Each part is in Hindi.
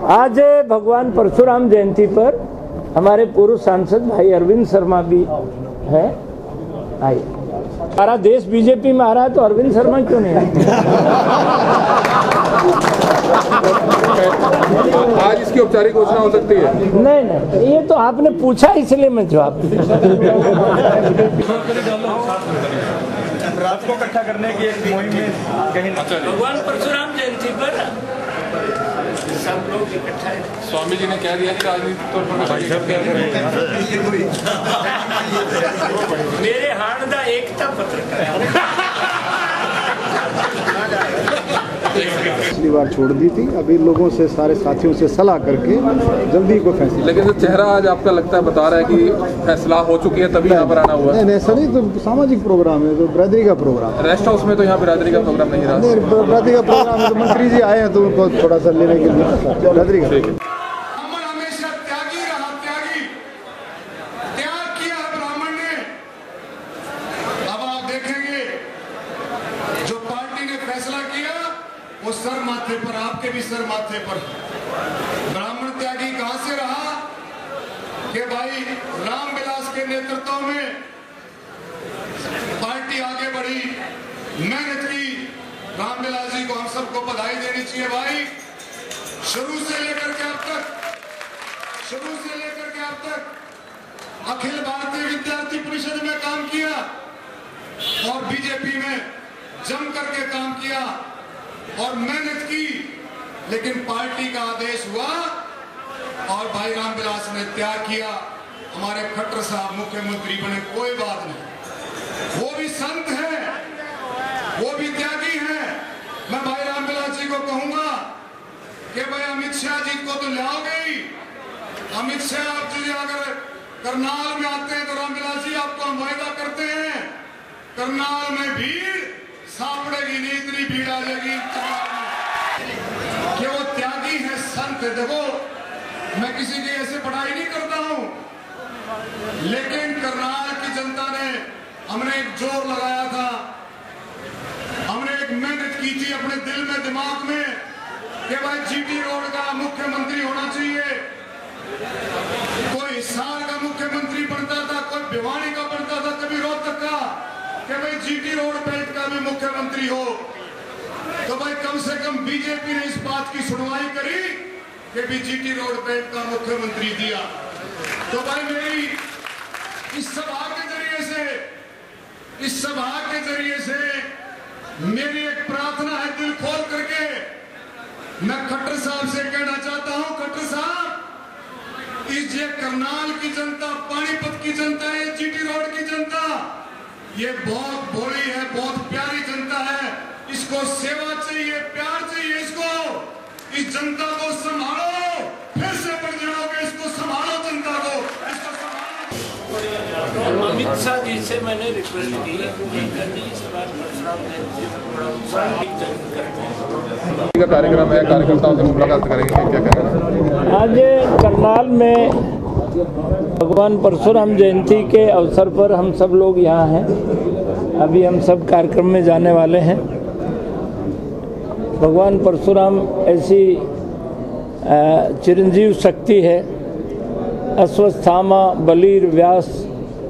आज भगवान परशुराम जयंती पर हमारे पूर्व सांसद भाई अरविंद शर्मा भी है। आइए, सारा देश बीजेपी में आ रहा है तो अरविंद शर्मा क्यों नहीं आए? आज इसकी औपचारिक घोषणा हो सकती है? नहीं, ये तो आपने पूछा इसलिए मैं जवाब रात को इकट्ठा करने की एक मुहिम में कहीं भगवान परशुराम जयंती पर सब लोग इकट्ठा। स्वामी जी ने कह दिया कि राजनीतिक तौर पर मेरे हाण दा एकता पत्रकार पिछली बार छोड़ दी थी, अभी लोगों से सारे साथियों से सलाह करके जल्दी को फैसला। लेकिन जो चेहरा आज आपका लगता है बता रहा है कि फैसला हो चुकी है तभी यहाँ पर आना हुआ। नहीं ऐसा नहीं, तो सामाजिक प्रोग्राम है, तो बिरादरी का प्रोग्राम है। रेस्ट हाउस में तो यहाँ बिरादरी का प्रोग्राम नहीं रहा। बिरादरी का प्रोग्राम है, तो मंत्री जी आए हैं तो उनको थोड़ा सा लेने के लिए बिरादरी का। वो सर माथे पर, आपके भी सर माथे पर। ब्राह्मण त्यागी कहां से रहा कि भाई रामविलास के नेतृत्व में पार्टी आगे बढ़ी, मेहनत की। रामविलास जी को हम सबको बधाई देनी चाहिए भाई। शुरू से लेकर के अब तक अखिल भारतीय विद्यार्थी परिषद में काम किया और बीजेपी में जम करके काम किया और मेहनत की, लेकिन पार्टी का आदेश हुआ और भाई रामविलास ने त्याग किया। हमारे खट्टर साहब मुख्यमंत्री बने, कोई बात नहीं, वो भी संत है, वो भी त्यागी है। मैं भाई रामविलास जी को कहूंगा कि भाई अमित शाह जी को तो लाओगे ही। अमित शाह जी अगर करनाल में आते हैं तो रामविलास जी आपको हम वायदा करते हैं करनाल में भीड़ सापड़ेगी नहीं, इतनी भीड़ आ जाएगी कि वो त्यागी है, संत है। देखो, मैं किसी की ऐसे पढ़ाई नहीं करता हूं, लेकिन करनाल की जनता ने, हमने एक जोर लगाया था, हमने एक मेहनत की थी अपने दिल में दिमाग में कि भाई जीटी रोड का मुख्यमंत्री होना चाहिए। कोई हिसार का मुख्यमंत्री बनता था, कोई भिवानी का बनता था, कभी रोहतक का, कि भाई जीटी रोड बेल्ट का भी मुख्यमंत्री हो। तो भाई कम से कम बीजेपी ने इस बात की सुनवाई करी कि भी जीटी रोड बेल्ट का मुख्यमंत्री दिया। तो भाई मेरी इस सभा के जरिए से मेरी एक प्रार्थना है, दिल खोल करके मैं खट्टर साहब से कहना चाहता हूं, खट्टर साहब, इस ये करनाल की जनता, पानीपत की जनता है, जीटी रोड की जनता, ये बहुत भोली है, बहुत प्यारी जनता है। इसको सेवा चाहिए, प्यार चाहिए, इसको, इस जनता को संभालो। फिर से बढ़ जाओगे, इसको संभालो, जनता को, इसको संभालो। अमित शाह जी से मैंने रिक्वेस्ट की इस बार कार्यक्रम है, कार्यकर्ताओं से मुलाकात करेंगे, क्या करेंगे? आज करनाल में भगवान परशुराम जयंती के अवसर पर हम सब लोग यहाँ हैं। अभी हम सब कार्यक्रम में जाने वाले हैं। भगवान परशुराम ऐसी चिरंजीव शक्ति है। अश्वस्थामा बलिर व्यास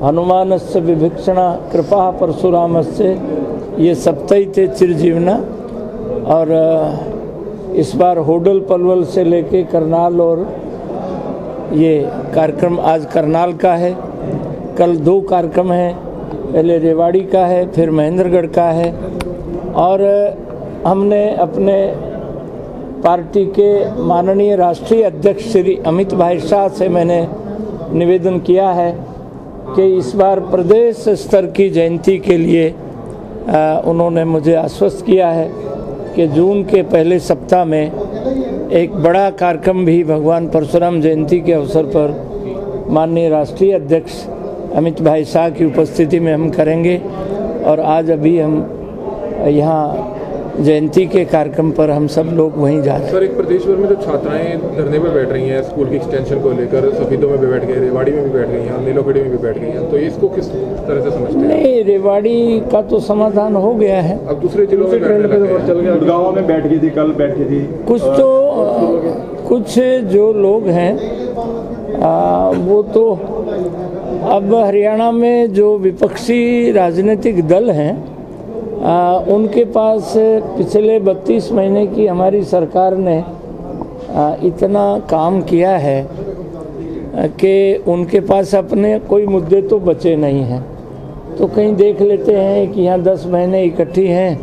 हनुमानस्य विभीषणा कृपा परशुरामस्य, ये सप्तैते चिरजीवना। और इस बार होडल पलवल से लेके करनाल, और ये कार्यक्रम आज करनाल का है। कल 2 कार्यक्रम हैं, पहले रेवाड़ी का है, फिर महेंद्रगढ़ का है। और हमने अपने पार्टी के माननीय राष्ट्रीय अध्यक्ष श्री अमित भाई शाह से मैंने निवेदन किया है कि इस बार प्रदेश स्तर की जयंती के लिए उन्होंने मुझे आश्वस्त किया है कि जून के पहले सप्ताह में एक बड़ा कार्यक्रम भी भगवान परशुराम जयंती के अवसर पर माननीय राष्ट्रीय अध्यक्ष अमित भाई शाह की उपस्थिति में हम करेंगे। और आज अभी हम यहाँ जयंती के कार्यक्रम पर हम सब लोग वहीं जा रहे हैं। सर, एक प्रदेश भर में जो छात्राएं धरने में बैठ रही हैं स्कूल की एक्सटेंशन को लेकर, सफीदों में भी बैठ गई, रेवाड़ी में भी बैठ गई हैं, नीलोखेड़ी में भी बैठ गई हैं, तो इसको किस तरह से समझते हैं? नहीं, रेवाड़ी का तो समाधान हो गया है। अब दूसरे जिलों में चल गया, गुड़गांव में बैठ गई थी, कल बैठी थी। कुछ तो कुछ जो लोग हैं वो तो अब हरियाणा में जो विपक्षी राजनीतिक दल हैं उनके पास पिछले 32 महीने की हमारी सरकार ने इतना काम किया है कि उनके पास अपने कोई मुद्दे तो बचे नहीं हैं। तो कहीं देख लेते हैं कि यहाँ 10 महीने इकट्ठी हैं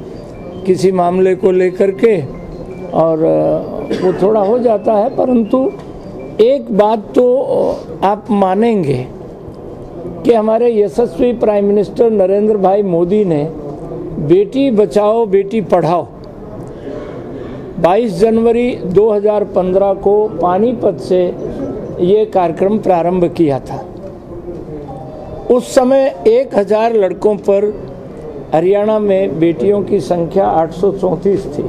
किसी मामले को लेकर के और वो थोड़ा हो जाता है। परंतु एक बात तो आप मानेंगे कि हमारे यशस्वी प्राइम मिनिस्टर नरेंद्र भाई मोदी ने बेटी बचाओ बेटी पढ़ाओ 22 जनवरी 2015 को पानीपत से ये कार्यक्रम प्रारंभ किया था। उस समय 1000 लड़कों पर हरियाणा में बेटियों की संख्या 834 थी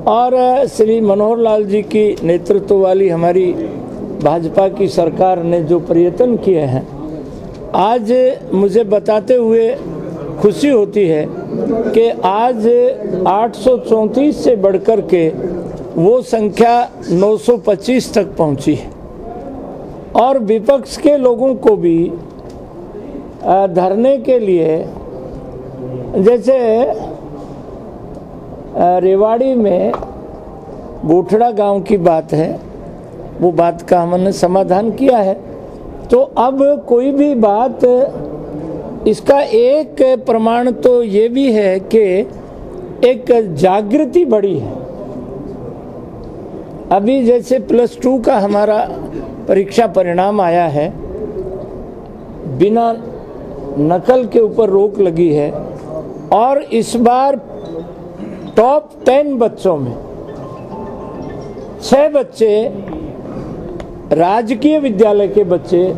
और श्री मनोहर लाल जी की नेतृत्व वाली हमारी भाजपा की सरकार ने जो प्रयत्न किए हैं, आज मुझे बताते हुए खुशी होती है कि आज 834 से बढ़कर के वो संख्या 925 तक पहुंची है। और विपक्ष के लोगों को भी धरने के लिए, जैसे रेवाड़ी में बूठड़ा गांव की बात है, वो बात का हमने समाधान किया है। तो अब कोई भी बात, इसका एक प्रमाण तो ये भी है कि एक जागृति बढ़ी है। अभी जैसे +2 का हमारा परीक्षा परिणाम आया है, बिना नकल के ऊपर रोक लगी है और इस बार टॉप 10 बच्चों में 6 बच्चे राजकीय विद्यालय के बच्चे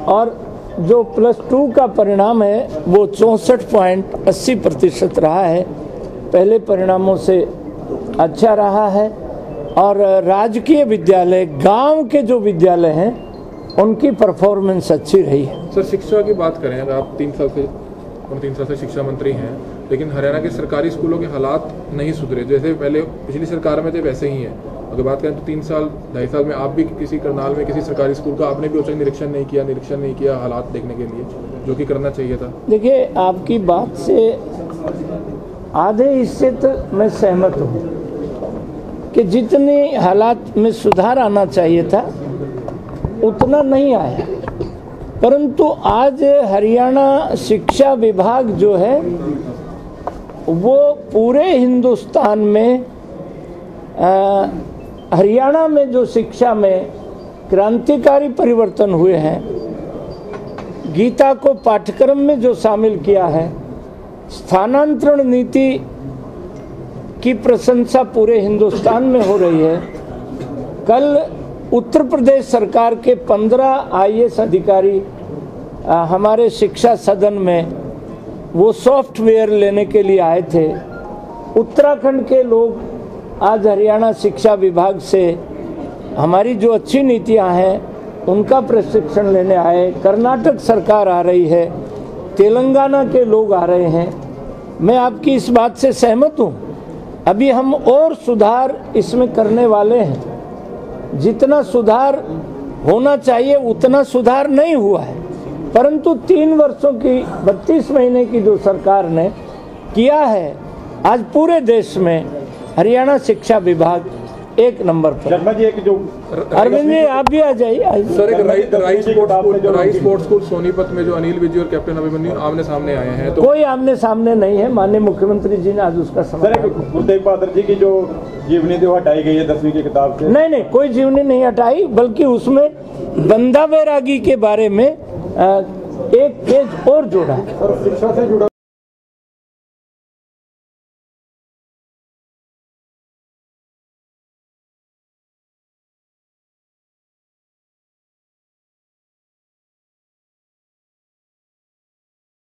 और जो +2 का परिणाम है वो 64.80% रहा है। पहले परिणामों से अच्छा रहा है और राजकीय विद्यालय, गांव के जो विद्यालय हैं उनकी परफॉर्मेंस अच्छी रही है। सर, शिक्षा की बात करें, अगर आप 3 साल से शिक्षा मंत्री हैं, लेकिन हरियाणा के सरकारी स्कूलों के हालात नहीं सुधरे। जैसे पहले पिछली सरकार में थे वैसे ही हैं। अगर बात करें तो 3 साल 2.5 साल में आप भी किसी करनाल में किसी सरकारी स्कूल का आपने भी औचक निरीक्षण नहीं किया हालात देखने के लिए, जो कि करना चाहिए था। देखिए, आपकी बात से आधे हिस्से तो मैं सहमत हूँ कि जितने हालात में सुधार आना चाहिए था उतना नहीं आया। परंतु आज हरियाणा शिक्षा विभाग जो है वो पूरे हिंदुस्तान में, हरियाणा में जो शिक्षा में क्रांतिकारी परिवर्तन हुए हैं, गीता को पाठ्यक्रम में जो शामिल किया है, स्थानांतरण नीति की प्रशंसा पूरे हिंदुस्तान में हो रही है। कल उत्तर प्रदेश सरकार के 15 IAS अधिकारी हमारे शिक्षा सदन में वो सॉफ्टवेयर लेने के लिए आए थे। उत्तराखंड के लोग आज हरियाणा शिक्षा विभाग से हमारी जो अच्छी नीतियां हैं उनका प्रशिक्षण लेने आए। कर्नाटक सरकार आ रही है, तेलंगाना के लोग आ रहे हैं। मैं आपकी इस बात से सहमत हूँ। अभी हम और सुधार इसमें करने वाले हैं। जितना सुधार होना चाहिए उतना सुधार नहीं हुआ है, परंतु 3 वर्षों की 32 महीने की जो सरकार ने किया है, आज पूरे देश में हरियाणा शिक्षा विभाग 1 नंबर पर। शर्मा जी, एक जो अरविंद जी आप भी आ जाइए। सर, एक राइस स्पोर्ट्स स्कूल सोनीपत में जो अनिल विजय और कैप्टन अभिमन्यु आमने सामने आए हैं, तो कोई आमने सामने नहीं है। माननीय मुख्यमंत्री जी ने आज उसका समाधान। गुरु तेग बहादुर जी की जो जीवनी थी वो हटाई गई है 10वीं की किताब से। नहीं, कोई जीवनी नहीं हटाई, बल्कि उसमें बंदा बैरागी के बारे में एक पेज और जोड़ा है। शिक्षा से जुड़ा